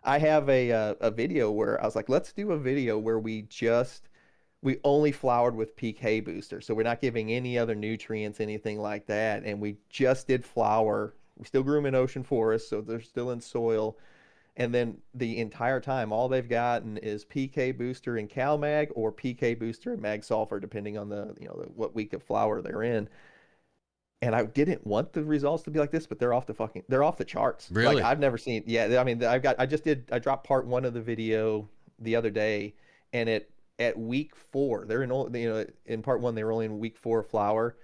I have a video where I was like, let's do a video where we only flowered with PK booster. So we're not giving any other nutrients, anything like that. And we just did flower. We still grew them in ocean forest, so they're still in soil. And then the entire time, all they've gotten is PK booster and CalMag or PK booster and Mag Sulfur, depending on what week of flower they're in. And I didn't want the results to be like this, but they're off the charts. Like Really? I've never seen, yeah, I mean, I dropped part one of the video the other day, and at week four, in part one, they were only in week four flower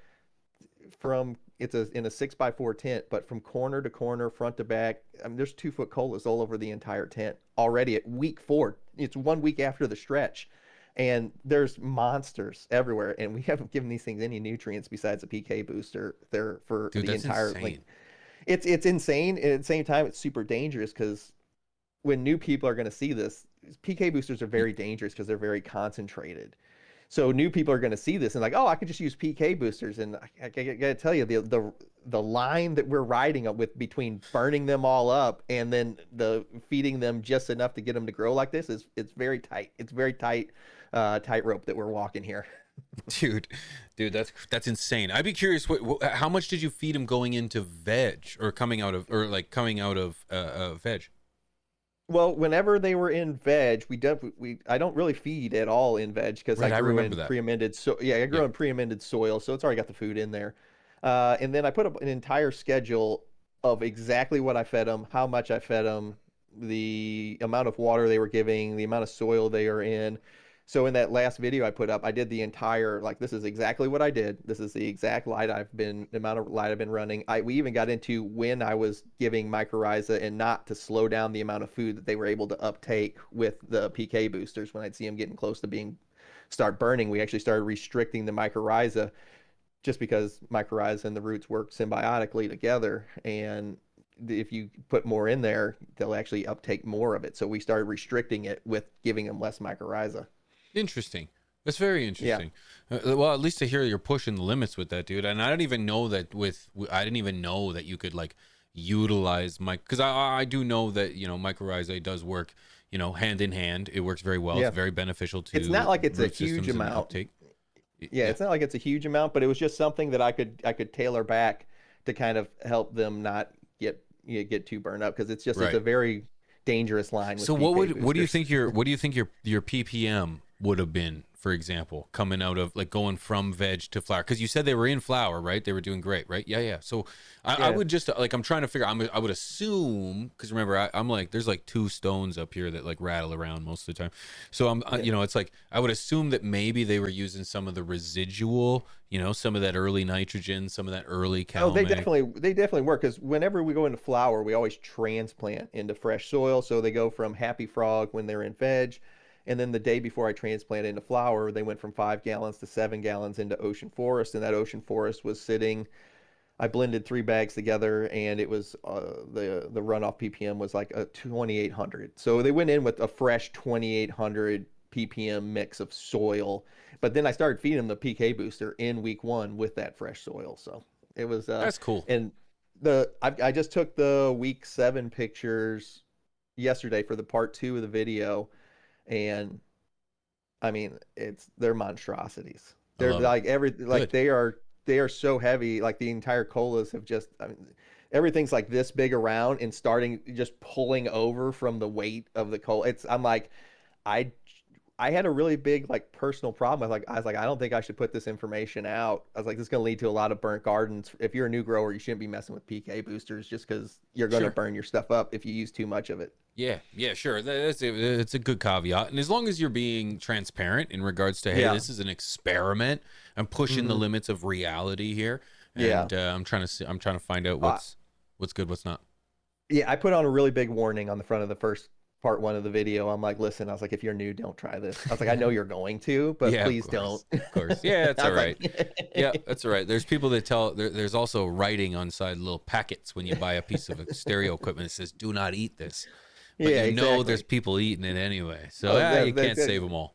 from, in a 6x4 tent, but from corner to corner, front to back, I mean, there's 2 foot colas all over the entire tent already at week four. It's 1 week after the stretch, and there's monsters everywhere. And we haven't given these things any nutrients besides a PK booster there for Dude, the that's entire, like, insane. it's insane. And at the same time, it's super dangerous because when new people are going to see this, PK boosters are very dangerous because they're very concentrated. So new people are going to see this and like, oh, I could just use PK boosters. And I gotta tell you, the line that we're riding up with between burning them all up and then the feeding them just enough to get them to grow like this is it's very tight. It's very tight, tightrope that we're walking here. Dude, dude, that's insane. I'd be curious, how much did you feed him going into veg or coming out of, or like coming out of veg? Well, whenever they were in veg, we I don't really feed at all in veg because I Right, I grew remember in that. pre-amended, so yeah, I grew Yep. in pre-amended soil, so it's already got the food in there. And then I put up an entire schedule of exactly what I fed them, how much I fed them, the amount of water they were giving, the amount of soil they are in. So in that last video I put up, I did the entire, like, this is exactly what I did. This is the exact the amount of light I've been running. We even got into when I was giving mycorrhiza and not to slow down the amount of food that they were able to uptake with the PK boosters. When I'd see them getting close to start burning, we actually started restricting the mycorrhiza just because mycorrhiza and the roots work symbiotically together. And if you put more in there, they'll actually uptake more of it. So we started restricting it with giving them less mycorrhiza. Interesting. That's very Yeah. interesting. Well, at least to hear you're pushing the limits with that, dude. And I didn't even know that I didn't even know that you could like utilize because I do know that mycorrhizae does work hand in hand. It works very well. It's Yeah. very beneficial It's not to like it's a root huge systems and amount. uptake. Yeah, Yeah. it's not like it's a huge amount, but it was just something that I could tailor back to kind of help them not get too burned up because it's Right. a very dangerous line with So PK what do you boosters. think your ppm would have been, for example, coming out of like going from veg to flower? Because you said they were in flower, right? They were doing great, right? Yeah, yeah. So I Yeah. would just like I'm trying to figure. I would assume because remember I'm like there's like two stones up here that like rattle around most of the time. So I'm Yeah. it's like I would assume that maybe they were using some of the residual, some of that early nitrogen, some of that early Oh, CalMag. they definitely work because whenever we go into flower, we always transplant into fresh soil. So they go from Happy Frog when they're in veg, and then the day before I transplanted into flower, they went from 5 gallons to 7 gallons into ocean forest, and that ocean forest was sitting. I blended 3 bags together, and it was the runoff ppm was like a 2800. So they went in with a fresh 2800 ppm mix of soil, but then I started feeding them the PK booster in week one with that fresh soil. So it was That's cool. and I just took the week 7 pictures yesterday for the part two of the video, and I mean, they're monstrosities. I They're love it. like Good. they are so heavy. Like the entire colas have just, I mean, everything's like this big around and starting just pulling over from the weight of the cola. I'm like, I I had a really big like personal problem. I was like, I don't think I should put this information out. I was like, this is gonna lead to a lot of burnt gardens. If you're a new grower, you shouldn't be messing with PK boosters just because you're gonna Sure. burn your stuff up if you use too much of it. Yeah, yeah, sure. It's a good caveat, and as long as you're being transparent in regards to, hey, Yeah. this is an experiment. I'm pushing the Hmm. limits of reality here, Yeah. and I'm trying to find out Uh, what's good, what's not. Yeah, I put on a really big warning on the front of the first part one of the video. I'm like, listen, I was like, if you're new, don't try this. I was like, I know you're going to, but Yeah, please don't. of course. Yeah, that's I all was like, right. Yeah, that's all right. There's people that there's also writing on side little packets when you buy a piece of stereo equipment that says, "Do not eat this," but yeah, there's exactly. people eating it anyway. So Oh, you can't save them all.